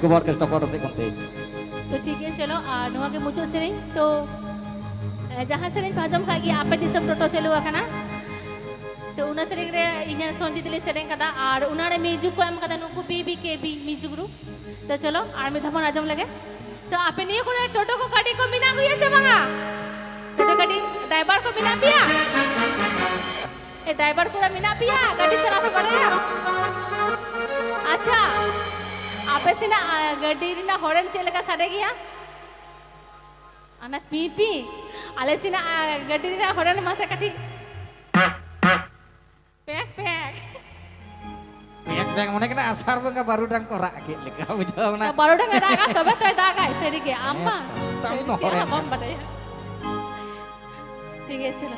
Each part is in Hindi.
उनको ऑर्केस्ट्रा पर से करते तो ठीक है चलो नवा के मुचो सेरें तो जहाँ सेरें पाजम खागी आपे दिसम टोटो चलो आखना तो उना सेरें रे इन्या संजीत ले सेरें कदा और उनारे म्यूजिक को एम कदा नुकु बीबीकेबी म्यूजिक ग्रुप तो चलो और में धमन आजम लगे तो आपे नहीं को टोटो को गाड़ी को मिना हुई से मंगा टोटो गाड़ी ड्राइवर को मिना पिया ए ड्राइवर को मिना पिया गाड़ी चला तो बड़े अच्छा आपे से ना गाड़ी ना हॉर्न चले का सारे गया anak pipi alesina gadirina horan masa kati pek pek mone kena asar bangga baru dang korak gitu leka bujau na baru dang daga tobe toy daga seri ke amma tahu no horan bom badai ठीक है चलो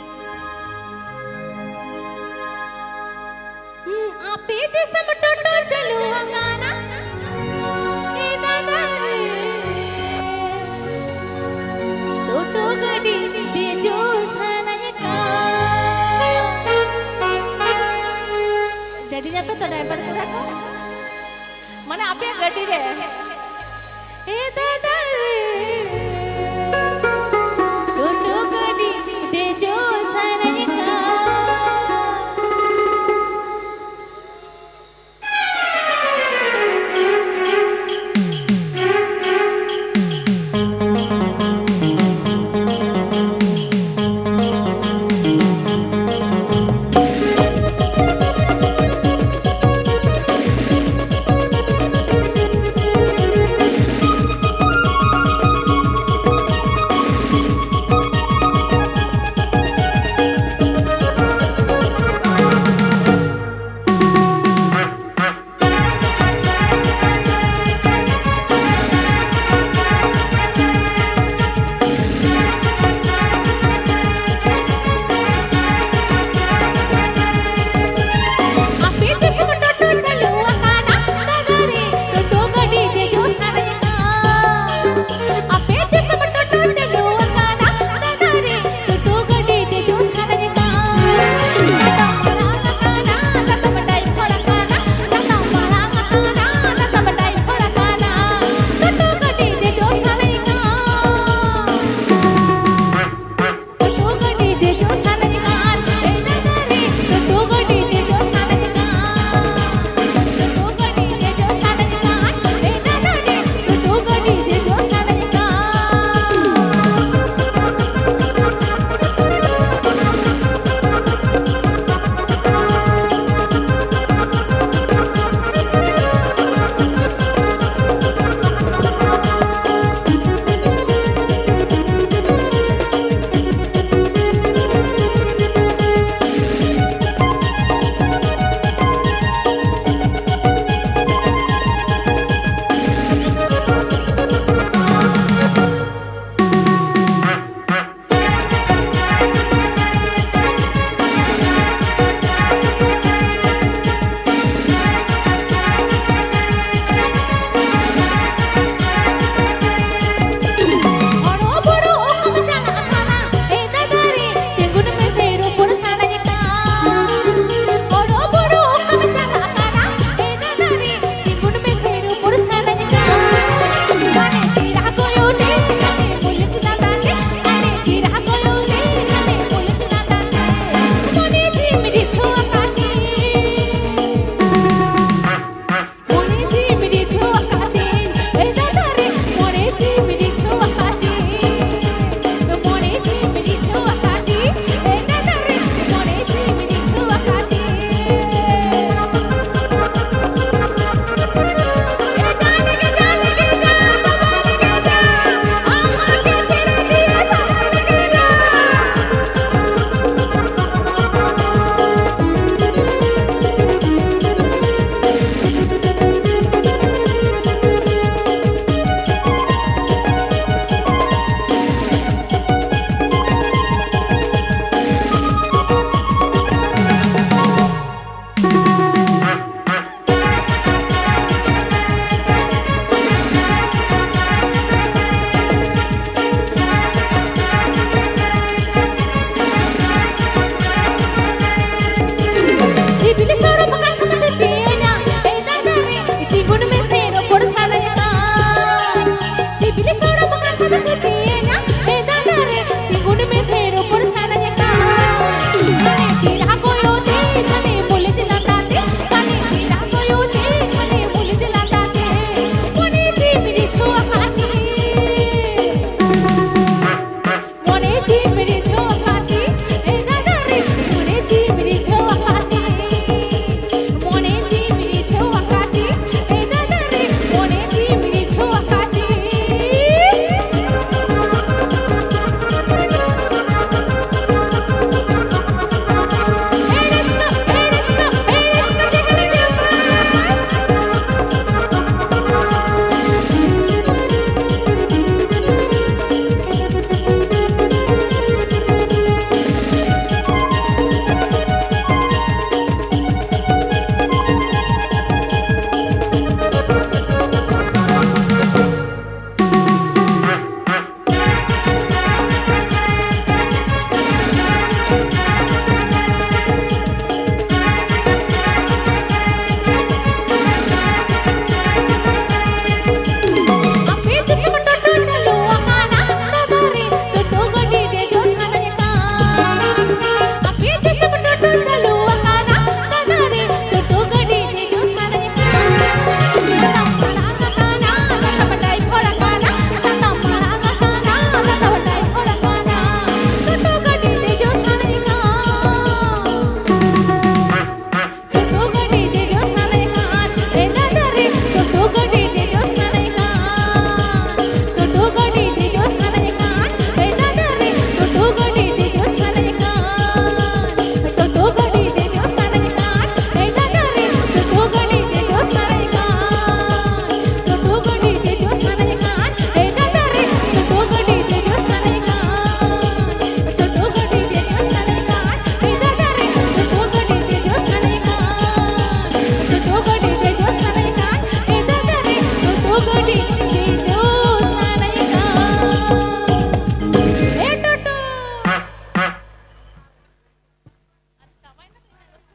आपे देशम टोटो चलू गाना ए दादा टोटो गाड़ी दे जो सानायका जadinya तो ड्राइवर को रखो माने आपे गाड़ी रे ए दादा टोटो गाड़ी दे जो सानायका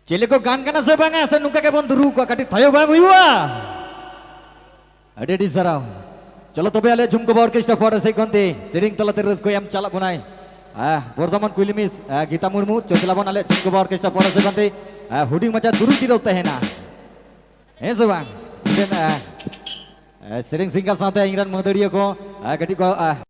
चेले को गान गाना से बांगा से नुका के बन दुरु को कटी थयो बांग हुआ अडेडी सराव चलो तबे आले झुमको ऑर्केस्ट्रा फॉर से कोनते सेरिंग तलाते रस को हम चला बनाए बर्धमान कुलिमिस गीता मुर्मू चोचला बन आले झुमको ऑर्केस्ट्रा फॉर से कोनते हुडिंग मचा दुरु तिरौते है ना हे से बांग सेरिंग सिंगर साथे इंग्रन मदड़िया को कटी को